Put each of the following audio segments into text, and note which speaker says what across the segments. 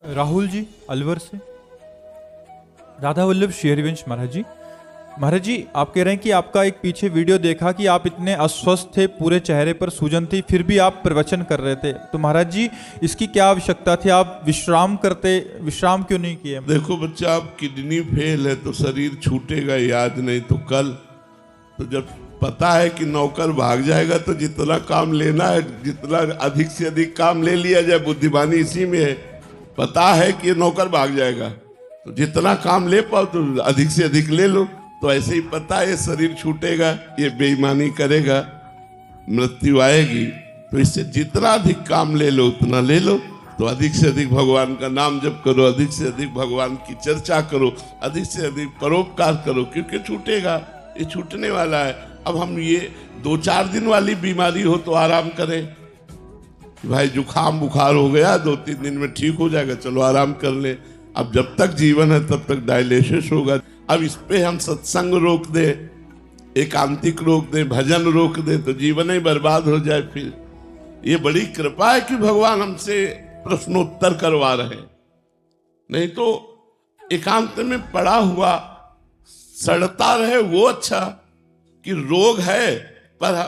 Speaker 1: राहुल जी अलवर से। राधा वल्लभ शेरवंश महाराज जी आप कह रहे हैं कि आपका एक पीछे वीडियो देखा कि आप इतने अस्वस्थ थे, पूरे चेहरे पर सूजन थी, फिर भी आप प्रवचन कर रहे थे। तो महाराज जी इसकी क्या आवश्यकता थी? आप विश्राम क्यों नहीं किए?
Speaker 2: देखो बच्चा, आप किडनी फेल है तो शरीर छूटेगा ही आज नहीं तो कल। तो जब पता है कि नौकर भाग जाएगा तो जितना काम लेना है, जितना अधिक से अधिक काम ले लिया जाए, बुद्धिमानी इसी में है। पता है कि नौकर भाग जाएगा तो जितना काम ले पाओ तो अधिक से अधिक ले लो। तो ऐसे ही पता है ये शरीर छूटेगा, ये बेईमानी करेगा, मृत्यु आएगी, तो इससे जितना अधिक काम ले लो उतना ले लो। तो अधिक से अधिक भगवान का नाम जप करो, अधिक से अधिक भगवान की चर्चा करो, अधिक से अधिक परोपकार करो, क्योंकि छूटेगा, ये छूटने वाला है। अब हम ये 2-4 दिन वाली बीमारी हो तो आराम करें, भाई जुकाम बुखार हो गया 2-3 दिन में ठीक हो जाएगा, चलो आराम कर ले। अब जब तक जीवन है तब तक डायलिसिस होगा। अब इस पे हम सत्संग रोक दे, एकांतिक रोक दे, भजन रोक दे तो जीवन ही बर्बाद हो जाए। फिर ये बड़ी कृपा है कि भगवान हमसे प्रश्नोत्तर करवा रहे हैं, नहीं तो एकांत में पड़ा हुआ सड़ता रहे वो अच्छा कि रोग है पर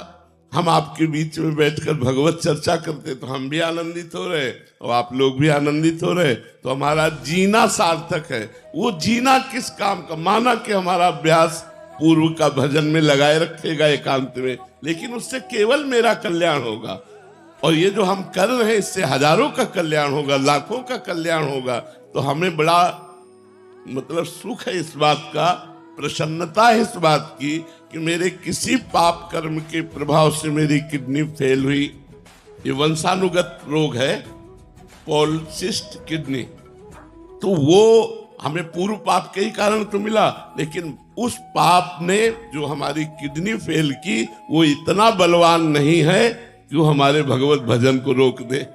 Speaker 2: हम आपके बीच में बैठकर भगवत चर्चा करते तो हम भी आनंदित हो रहे और आप लोग भी आनंदित हो रहे, तो हमारा जीना सार्थक है। वो जीना किस काम का? माना कि हमारा अभ्यास पूर्व का भजन में लगाए रखेगा एकांत में, लेकिन उससे केवल मेरा कल्याण होगा। और ये जो हम कर रहे हैं इससे हजारों का कल्याण होगा, लाखों का कल्याण होगा। तो हमें बड़ा मतलब सुख है इस बात का, प्रसन्नता है इस बात की कि मेरे किसी पाप कर्म के प्रभाव से मेरी किडनी फेल हुई। ये वंशानुगत रोग है, पॉलिसिस्ट किडनी। तो वो हमें पूर्व पाप के ही कारण तो मिला, लेकिन उस पाप ने जो हमारी किडनी फेल की वो इतना बलवान नहीं है कि वो हमारे भगवत भजन को रोक दे,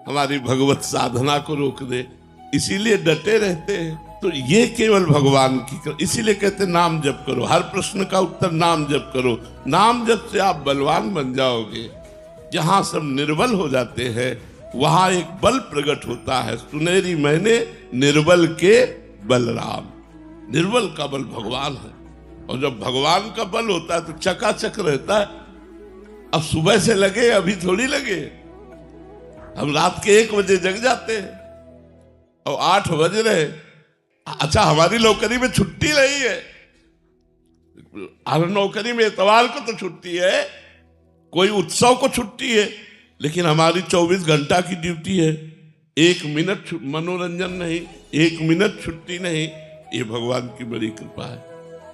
Speaker 2: हमारी भगवत साधना को रोक दे। इसीलिए डटे रहते हैं। तो ये केवल भगवान की, इसीलिए कहते नाम जप करो, हर प्रश्न का उत्तर नाम जप करो। नाम जप से आप बलवान बन जाओगे। जहां सब निर्बल हो जाते हैं वहां एक बल प्रकट होता है। सुनेरी मैंने निर्बल के बलराम, निर्बल का बल भगवान है। और जब भगवान का बल होता है तो चकाचक रहता है। अब सुबह से लगे अभी थोड़ी लगे, हम रात के 1 बजे जग जाते हैं और 8 बज रहे। अच्छा हमारी नौकरी में छुट्टी नहीं है, हर नौकरी में इतवार को तो छुट्टी है, कोई उत्सव को छुट्टी है, लेकिन हमारी 24 घंटा की ड्यूटी है। 1 मिनट मनोरंजन नहीं, 1 मिनट छुट्टी नहीं। ये भगवान की बड़ी कृपा है।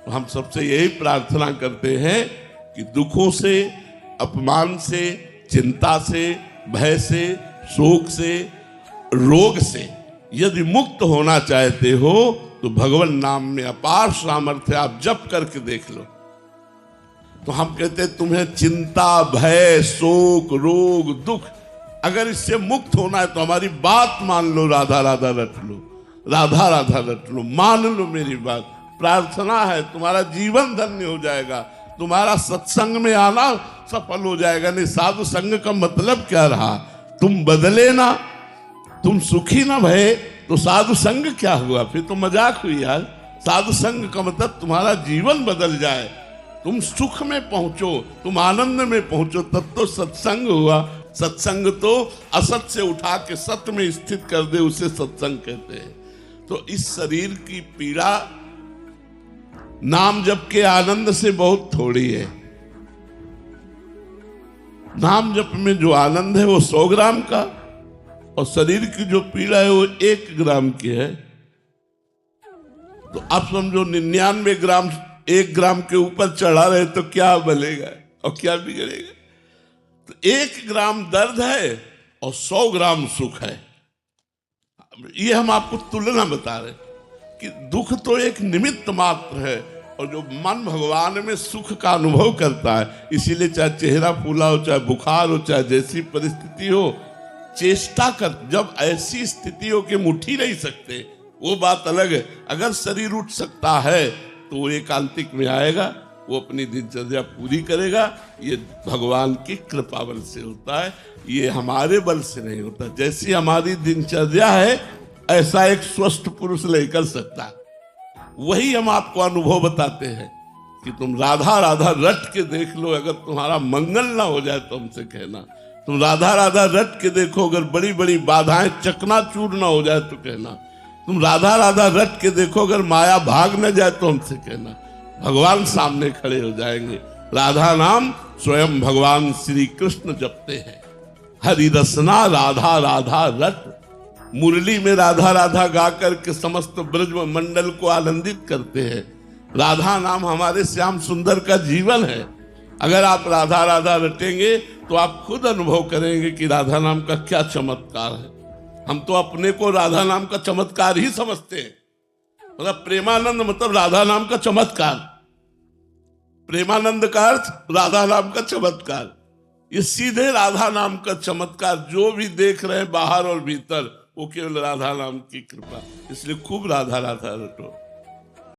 Speaker 2: तो हम सबसे यही प्रार्थना करते हैं कि दुखों से, अपमान से, चिंता से, भय से, शोक से, रोग से यदि मुक्त होना चाहते हो तो भगवान नाम में अपार सामर्थ्य, आप जप करके देख लो। तो हम कहते हैं तुम्हें चिंता, भय, शोक, रोग, दुख, अगर इससे मुक्त होना है तो हमारी बात मान लो, राधा राधा रट लो, राधा राधा रट लो, मान लो मेरी बात। प्रार्थना है, तुम्हारा जीवन धन्य हो जाएगा, तुम्हारा सत्संग में आना सफल हो जाएगा। नहीं साधु संग का मतलब क्या रहा? तुम बदले ना, तुम सुखी ना भये तो साधु संग क्या हुआ? फिर तो मजाक हुई यार। साधु संग का मतलब तुम्हारा जीवन बदल जाए, तुम सुख में पहुंचो, तुम आनंद में पहुंचो, तब तो सत्संग हुआ। सत्संग तो असत से उठा के सत्य में स्थित कर दे, उसे सत्संग कहते हैं। तो इस शरीर की पीड़ा नाम जप के आनंद से बहुत थोड़ी है। नाम जप में जो आनंद है वो 100 ग्राम का, और शरीर की जो पीड़ा है वो 1 ग्राम की है। तो आप समझो 99 ग्राम 1 ग्राम के ऊपर चढ़ा रहे तो क्या बनेगा और क्या बिगड़ेगा? तो 1 ग्राम दर्द है और 100 ग्राम सुख है। ये हम आपको तुलना बता रहे कि दुख तो एक निमित्त मात्र है, और जो मन भगवान में सुख का अनुभव करता है, इसीलिए चाहे चेहरा फूला हो, चाहे बुखार हो, चाहे जैसी परिस्थिति हो, चेष्टा कर। जब ऐसी स्थिति हो कि हम उठ ही नहीं सकते वो बात अलग है। अगर शरीर उठ सकता है तो वो एकांतिक में आएगा, वो अपनी दिनचर्या पूरी करेगा। ये भगवान की कृपा बल से होता है, ये हमारे बल से नहीं होता। जैसी हमारी दिनचर्या है ऐसा एक स्वस्थ पुरुष नहीं कर सकता। वही हम आपको अनुभव बताते हैं कि तुम राधा राधा रट के देख लो, अगर तुम्हारा मंगल ना हो जाए तो हमसे कहना। तुम राधा राधा रट के देखो, अगर बड़ी बड़ी बाधाएं चकनाचूर ना हो जाए तो कहना। तुम राधा राधा रट के देखो, अगर माया भाग न जाए तो हमसे कहना। भगवान सामने खड़े हो जाएंगे। राधा नाम स्वयं भगवान श्री कृष्ण जपते हैं। हरि रसना राधा राधा रट, मुरली में राधा राधा गा करके समस्त ब्रज मंडल को आनंदित करते हैं। राधा नाम हमारे श्याम सुंदर का जीवन है। अगर आप राधा राधा रटेंगे तो आप खुद अनुभव करेंगे कि राधा नाम का क्या चमत्कार है। हम तो अपने को राधा नाम का चमत्कार ही समझते हैं। मतलब प्रेमानंद मतलब राधा नाम का चमत्कार, प्रेमानंद का अर्थ राधा नाम का चमत्कार। ये सीधे राधा नाम का चमत्कार जो भी देख रहे हैं बाहर और भीतर, वो केवल राधा नाम की कृपा। इसलिए खूब राधा राधा रटो।